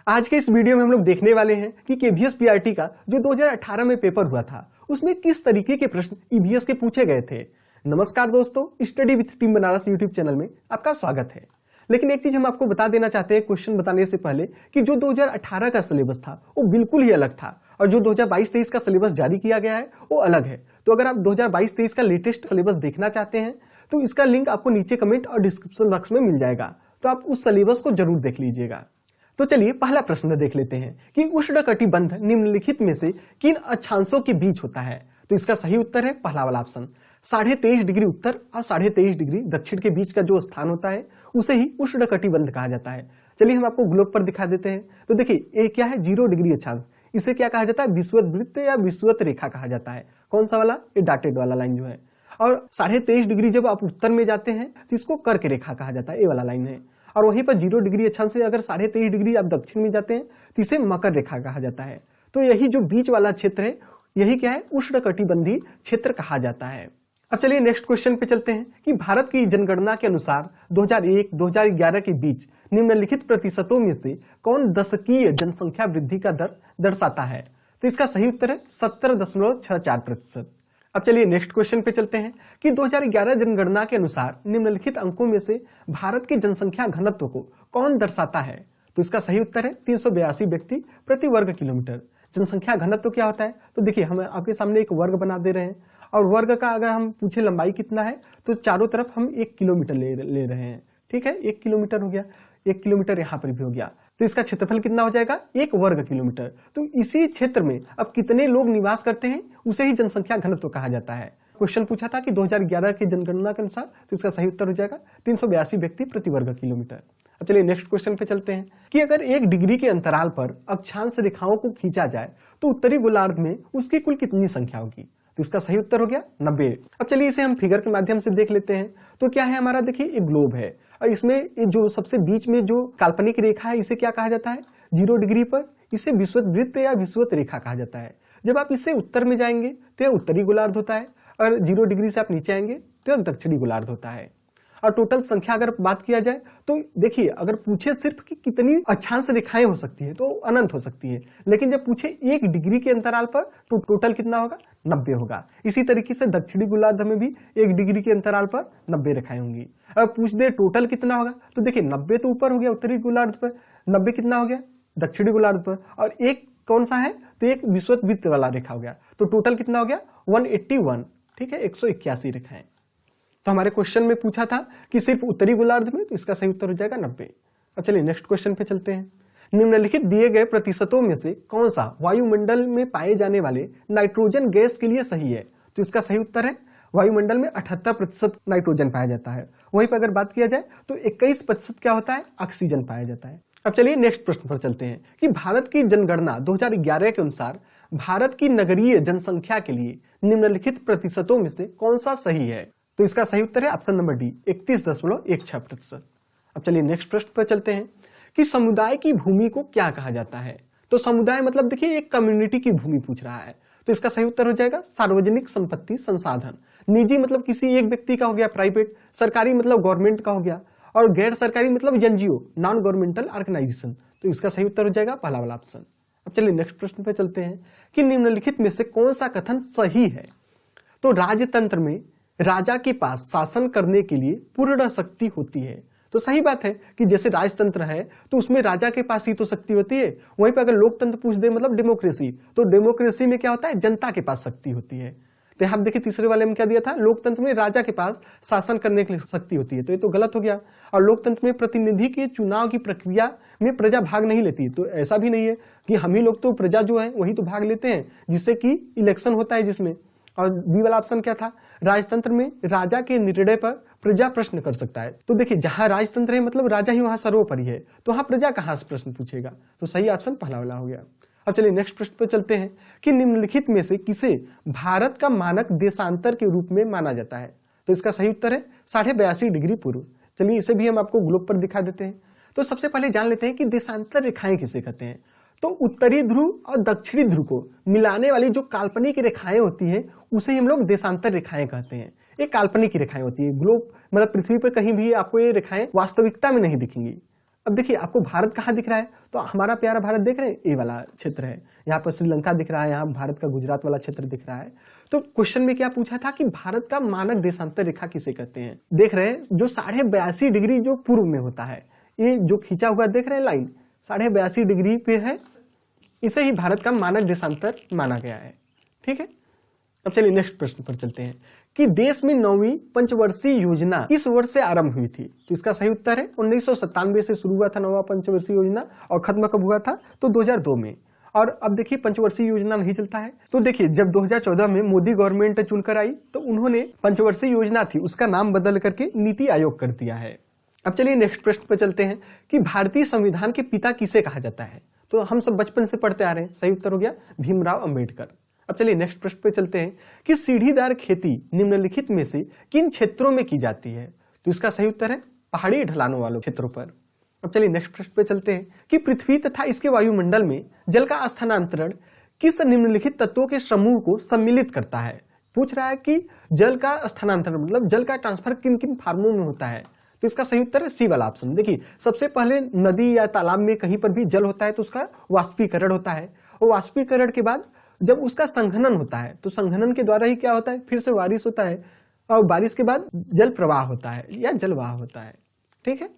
आज के इस वीडियो में हम लोग देखने वाले हैं कि केवीएस पीआरटी का जो 2018 में पेपर हुआ था उसमें किस तरीके के प्रश्न ईवीएस के पूछे गए थे। नमस्कार दोस्तों, study with team Banaras YouTube channel में आपका स्वागत है। लेकिन एक चीज हम आपको बता देना चाहते हैं क्वेश्चन बताने से पहले कि जो 2018 का सिलेबस था वो बिल्कुल ही अलग था और जो 2022-23 का सिलेबस जारी किया गया है वो अलग है। तो अगर आप 2022-23 का लेटेस्ट सिलेबस देखना चाहते हैं तो इसका लिंक आपको नीचे कमेंट और डिस्क्रिप्शन बॉक्स में मिल जाएगा, तो आप उस सिलेबस को जरूर देख लीजिएगा। तो चलिए पहला प्रश्न देख लेते हैं कि उष्णकटिबंध निम्नलिखित में से किन अक्षांशों के बीच होता है। तो इसका सही उत्तर है पहला वाला ऑप्शन, 23.5 डिग्री उत्तर और 23.5 डिग्री दक्षिण के बीच का जो स्थान होता है उसे ही उष्णकटिबंध कहा जाता है। चलिए हम आपको ग्लोब पर दिखा देते हैं। तो देखिए ये क्या है, 0 डिग्री अक्षांश, इसे क्या कहा जाता है, विषुवत वृत्त या विषुवत रेखा कहा जाता है। कौन सा वाला, ये डॉटेड वाला लाइन जो है। और 23.5 डिग्री जब आप उत्तर में जाते हैं तो इसको कर्क रेखा कहा जाता है, ये वाला लाइन है। और वहीं पर 0 डिग्री अक्षांश से अगर 23.5 डिग्री आप दक्षिण में जाते हैं तो इसे मकर रेखा कहा जाता है। तो यही जो बीच वाला क्षेत्र है यही क्या है, उष्णकटिबंधीय क्षेत्र कहा जाता है। अब चलिए नेक्स्ट क्वेश्चन पे चलते हैं कि भारत की जनगणना के अनुसार 2001-2011 के बीच निम्नलिखित प्रतिशतों में से कौन दशकीय जनसंख्या वृद्धि का दर दर्शाता है। तो इसका सही उत्तर है 70.64%। अब चलिए नेक्स्ट क्वेश्चन पे चलते हैं कि 2011 जनगणना के अनुसार निम्नलिखित अंकों में से भारत के जनसंख्या घनत्व को कौन दर्शाता है। तो इसका सही उत्तर है 382 व्यक्ति प्रति वर्ग किलोमीटर। जनसंख्या घनत्व क्या होता है, तो देखिए हम आपके सामने एक वर्ग बना दे रहे हैं और वर्ग का अगर हम पूछे लंबाई कितना है तो चारों तरफ हम 1 किलोमीटर ले रहे हैं। ठीक है, 1 किलोमीटर हो गया, 1 किलोमीटर यहाँ पर भी हो गया। तो इसका क्षेत्रफल कितना हो जाएगा, 1 वर्ग किलोमीटर। तो इसी क्षेत्र में अब कितने लोग निवास करते हैं उसे ही जनसंख्या घनत्व कहा जाता है। क्वेश्चन पूछा था कि 2011 की जनगणना के अनुसार, तो इसका सही उत्तर हो जाएगा 382 व्यक्ति प्रति वर्ग किलोमीटर। अब चलिए नेक्स्ट क्वेश्चन पे चलते हैं कि अगर 1 डिग्री के अंतराल पर अक्षांश रेखाओं को खींचा जाए तो उत्तरी गोलार्ध में उसकी कुल कितनी संख्या होगी। तो इसका सही उत्तर हो गया 90। अब चलिए इसे हम फिगर के माध्यम से देख लेते हैं। तो क्या है हमारा, देखिए एक ग्लोब है और इसमें जो सबसे बीच में जो काल्पनिक रेखा है इसे क्या कहा जाता है, 0 डिग्री पर इसे विषुवत वृत्त या विषुवत रेखा कहा जाता है। जब आप इससे उत्तर में जाएंगे तो यह उत्तरी गोलार्ध होता है और 0 डिग्री से आप नीचे आएंगे तो यह दक्षिणी गोलार्ध होता है। और टोटल संख्या अगर बात किया जाए तो देखिए अगर पूछे सिर्फ कि कितनी अक्षांश रेखाएं हो सकती है तो अनंत हो सकती है, लेकिन जब पूछे 1 डिग्री के अंतराल पर तो टोटल कितना होगा, 90 होगा। इसी तरीके से दक्षिणी गोलार्ध में भी 1 डिग्री के अंतराल पर 90 रेखाएं होंगी। अब पूछ दे टोटल कितना होगा, तो देखिए 90 तो ऊपर हो गया उत्तरी गोलार्ध पर, 90 कितना हो गया दक्षिणी गोलार्ध पर, और एक कौन सा है, तो एक विषुवत वृत्त वाला रेखा हो गया। तो टोटल कितना हो गया 181। ठीक है, 181 रेखाएं। तो हमारे क्वेश्चन में पूछा था कि सिर्फ उत्तरी गोलार्ध में, तो इसका सही उत्तर हो जाएगा 90। अब चलिए नेक्स्ट क्वेश्चन पे चलते हैं। निम्नलिखित दिए गए प्रतिशतों में से कौन सा वायुमंडल में पाए जाने वाले नाइट्रोजन गैस के लिए सही है। तो इसका सही उत्तर है वायुमंडल में 78% नाइट्रोजन पाया जाता है। वहीं पर अगर बात किया जाए तो 21% क्या होता है, ऑक्सीजन पाया जाता है। अब चलिए नेक्स्ट प्रश्न पर चलते हैं कि भारत की जनगणना 2011 के अनुसार भारत की नगरीय जनसंख्या के लिए निम्नलिखित प्रतिशतों में से कौन सा सही है। तो इसका सही उत्तर है ऑप्शन नंबर डी, 31.16%। अब चलिए नेक्स्ट प्रश्न पर चलते हैं कि समुदाय की भूमि को क्या कहा जाता है। तो समुदाय मतलब देखिए एक कम्युनिटी की भूमि पूछ रहा है, तो इसका सही उत्तर हो जाएगा सार्वजनिक संपत्ति संसाधन। निजी मतलब किसी एक व्यक्ति का हो गया प्राइवेट, सरकारी मतलब गवर्नमेंट का हो गया, और गैर सरकारी मतलब एनजीओ नॉन गवर्नमेंटल ऑर्गेनाइजेशन। तो इसका सही उत्तर हो जाएगा पहला वाला ऑप्शन। अब चलिए नेक्स्ट प्रश्न पर चलते हैं कि निम्नलिखित में से कौन सा कथन सही है। तो राजतंत्र में राजा के पास शासन करने के लिए पूर्ण शक्ति होती है। तो सही बात है कि जैसे राजतंत्र है तो उसमें राजा के पास ही तो शक्ति होती है। वहीं पर अगर लोकतंत्र पूछ दे मतलब डेमोक्रेसी, तो डेमोक्रेसी में क्या होता है, जनता के पास शक्ति होती है। तो यहाँ देखिए तीसरे वाले में क्या दिया था, लोकतंत्र में राजा के पास शासन करने के लिए शक्ति होती है, तो ये तो गलत हो गया। और लोकतंत्र में प्रतिनिधि के चुनाव की प्रक्रिया में प्रजा भाग नहीं लेती, तो ऐसा भी नहीं है कि हम ही लोग, तो प्रजा जो है वही तो भाग लेते हैं जिससे कि इलेक्शन होता है जिसमें। और बी वाला ऑप्शन क्या था, राजतंत्र में राजा के निर्णय पर प्रजा प्रश्न कर सकता है। तो देखिए जहां राजतंत्र है मतलब राजा ही वहां सर्वोपरि है, तो वहां प्रजा कहां से प्रश्न पूछेगा। तो सही ऑप्शन पहला वाला हो गया। अब चलिए नेक्स्ट प्रश्न पर चलते हैं कि निम्नलिखित में से किसे भारत का मानक देशांतर के रूप में माना जाता है। तो इसका सही उत्तर है 82.5 डिग्री पूर्व। चलिए इसे भी हम आपको ग्लोब पर दिखा देते हैं। तो सबसे पहले जान लेते हैं कि देशांतर रेखाएं किसे कहते हैं। तो उत्तरी ध्रुव और दक्षिणी ध्रुव को मिलाने वाली जो काल्पनिक रेखाएं होती हैं उसे हम लोग देशांतर रेखाएं कहते हैं। ये काल्पनिक रेखाएं होती है, ग्लोब मतलब पृथ्वी पर कहीं भी आपको ये रेखाएं वास्तविकता में नहीं दिखेंगी। अब देखिए आपको भारत कहाँ दिख रहा है, तो हमारा प्यारा भारत देख रहे हैं, ये वाला क्षेत्र है। यहाँ पर श्रीलंका दिख रहा है, यहाँ भारत का गुजरात वाला क्षेत्र दिख रहा है। तो क्वेश्चन में क्या पूछा था कि भारत का मानक देशांतर रेखा किसे कहते हैं। देख रहे हैं जो 82.5 डिग्री जो पूर्व में होता है, ये जो खींचा हुआ देख रहे हैं लाइन 82.5 डिग्री पे है, इसे ही भारत का मानक देशांतर माना गया है। ठीक है, अब चलिए नेक्स्ट प्रश्न पर चलते हैं कि देश में 9वीं पंचवर्षीय योजना किस वर्ष से आरंभ हुई थी। तो इसका सही उत्तर है 1997 से शुरू हुआ था 9वां पंचवर्षीय योजना, और खत्म कब हुआ था, तो 2002 में। और अब देखिए पंचवर्षीय योजना नहीं चलता है, तो देखिए जब 2014 में मोदी गवर्नमेंट चुनकर आई तो उन्होंने पंचवर्षीय योजना थी उसका नाम बदल करके नीति आयोग कर दिया है। अब चलिए नेक्स्ट प्रश्न पर चलते हैं कि भारतीय संविधान के पिता किसे कहा जाता है। तो हम सब बचपन से पढ़ते आ रहे हैं, सही उत्तर हो गया भीमराव अंबेडकर। अब चलिए नेक्स्ट प्रश्न पे चलते हैं कि सीढ़ीदार खेती निम्नलिखित में से किन क्षेत्रों में की जाती है। तो इसका सही उत्तर है पहाड़ी ढलानों वाले क्षेत्रों पर। अब चलिए नेक्स्ट प्रश्न पे चलते हैं कि पृथ्वी तथा इसके वायुमंडल में जल का स्थानांतरण किस निम्नलिखित तत्वों के समूह को सम्मिलित करता है। पूछ रहा है कि जल का स्थानांतरण मतलब जल का ट्रांसफर किन किन फार्मों में होता है। तो इसका सही उत्तर है सी वाला ऑप्शन। देखिए सबसे पहले नदी या तालाब में कहीं पर भी जल होता है तो उसका वाष्पीकरण होता है, और वाष्पीकरण के बाद जब उसका संघनन होता है तो संघनन के द्वारा ही क्या होता है, फिर से बारिश होता है, और बारिश के बाद जल प्रवाह होता है या जलवाह होता है। ठीक है,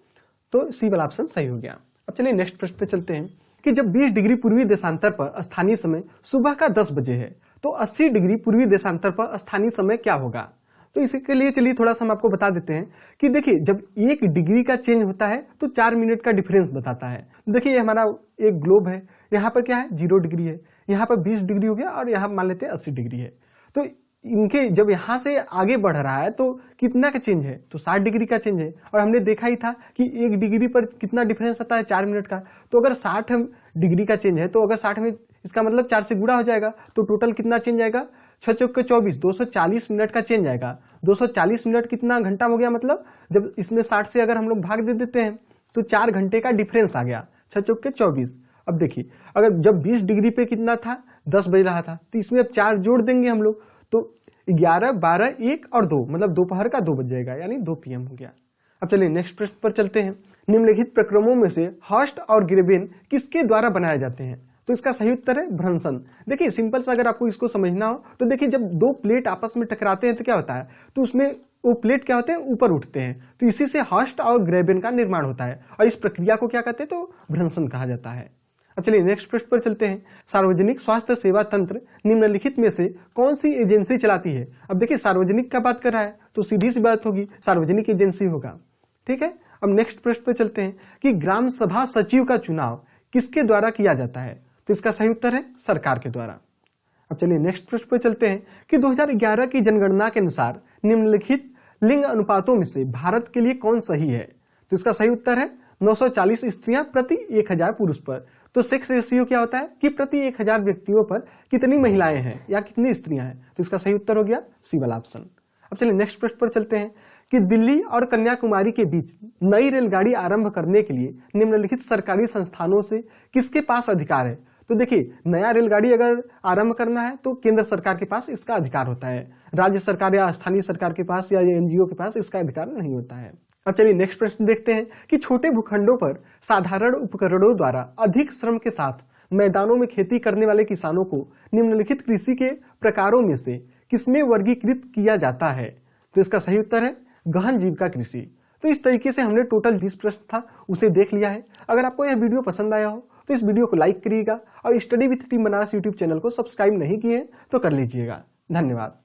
तो सी वाला ऑप्शन सही हो गया। अब चलिए नेक्स्ट प्रश्न पे चलते हैं कि जब 20 डिग्री पूर्वी देशांतर पर स्थानीय समय सुबह का 10 बजे है तो 80 डिग्री पूर्वी देशांतर पर स्थानीय समय क्या होगा। तो इसके लिए चलिए थोड़ा सा हम आपको बता देते हैं कि देखिए जब 1 डिग्री का चेंज होता है तो 4 मिनट का डिफरेंस बताता है। देखिए ये हमारा एक ग्लोब है, यहाँ पर क्या है 0 डिग्री है, यहाँ पर 20 डिग्री हो गया, और यहाँ मान लेते हैं 80 डिग्री है। तो इनके जब यहाँ से आगे बढ़ रहा है तो कितना का चेंज है, तो 60 डिग्री का चेंज है। और हमने देखा ही था कि 1 डिग्री पर कितना डिफरेंस आता है 4 मिनट का। तो अगर 60 डिग्री का चेंज है तो अगर 60 में इसका मतलब 4 से गुणा हो जाएगा, तो टोटल कितना चेंज आएगा 6 चौके 24, 240 मिनट का चेंज आएगा। 240 मिनट कितना घंटा हो गया, मतलब जब इसमें 60 से अगर हम लोग भाग दे देते हैं तो 4 घंटे का डिफरेंस आ गया, 6 चौके 24। अब देखिए अगर जब 20 डिग्री पे कितना था 10 बज रहा था, तो इसमें अब 4 जोड़ देंगे हम लोग तो 11, 12, 1 और 2 मतलब दोपहर का 2 बज जाएगा, यानी 2 PM हो गया। अब चलिए नेक्स्ट प्रश्न पर चलते हैं। निम्नलिखित प्रक्रमों में से हर्स्ट और ग्रेबेन किसके द्वारा बनाए जाते हैं। तो इसका सही उत्तर है भ्रंसन। देखिए सिंपल सा अगर आपको इसको समझना हो तो देखिए जब 2 प्लेट आपस में टकराते हैं तो क्या होता है, तो उसमें वो प्लेट क्या होते हैं ऊपर उठते हैं, तो इसी से हर्स्ट और ग्रेबेन का निर्माण होता है, और इस प्रक्रिया को क्या कहते हैं, तो भ्रंसन कहा जाता है। अब चलिए नेक्स्ट प्रश्न पर चलते हैं। सार्वजनिक स्वास्थ्य सेवा तंत्र निम्नलिखित में से कौन सी एजेंसी चलाती है। अब देखिए सार्वजनिक का बात कर रहा है तो सीधी सी बात होगी सार्वजनिक एजेंसी होगा। ठीक है, अब नेक्स्ट प्रश्न पर चलते हैं कि ग्राम सभा सचिव का चुनाव किसके द्वारा किया जाता है। तो इसका सही उत्तर है सरकार के द्वारा। अब चलिए नेक्स्ट प्रश्न पर चलते हैं कि 2011 की जनगणना के अनुसार निम्नलिखित लिंग अनुपातों में से भारत के लिए कौन सही है। तो इसका सही उत्तर है 940 स्त्रियां प्रति 1000 पुरुष पर। तो सेक्स रेशियो क्या होता है कि प्रति 1000 व्यक्तियों पर कितनी महिलाएं हैं या कितनी स्त्रियां हैं। तो इसका सही उत्तर हो गया सी वाला ऑप्शन। अब चलिए नेक्स्ट प्रश्न पर चलते हैं कि दिल्ली और कन्याकुमारी के बीच नई रेलगाड़ी आरंभ करने के लिए निम्नलिखित सरकारी संस्थानों से किसके पास अधिकार है। तो देखिए नया रेलगाड़ी अगर आरंभ करना है तो केंद्र सरकार के पास इसका अधिकार होता है, राज्य सरकार या स्थानीय सरकार के पास या NGO के पास इसका अधिकार नहीं होता है। अब चलिए नेक्स्ट प्रश्न देखते हैं कि छोटे भूखंडों पर साधारण उपकरणों द्वारा अधिक श्रम के साथ मैदानों में खेती करने वाले किसानों को निम्नलिखित कृषि के प्रकारों में से किसमें वर्गीकृत किया जाता है। तो इसका सही उत्तर है गहन जीविका कृषि। तो इस तरीके से हमने टोटल 20 प्रश्न था उसे देख लिया है। अगर आपको यह वीडियो पसंद आया हो तो इस वीडियो को लाइक करिएगा, और study with team Banaras YouTube channel को सब्सक्राइब नहीं किए तो कर लीजिएगा। धन्यवाद।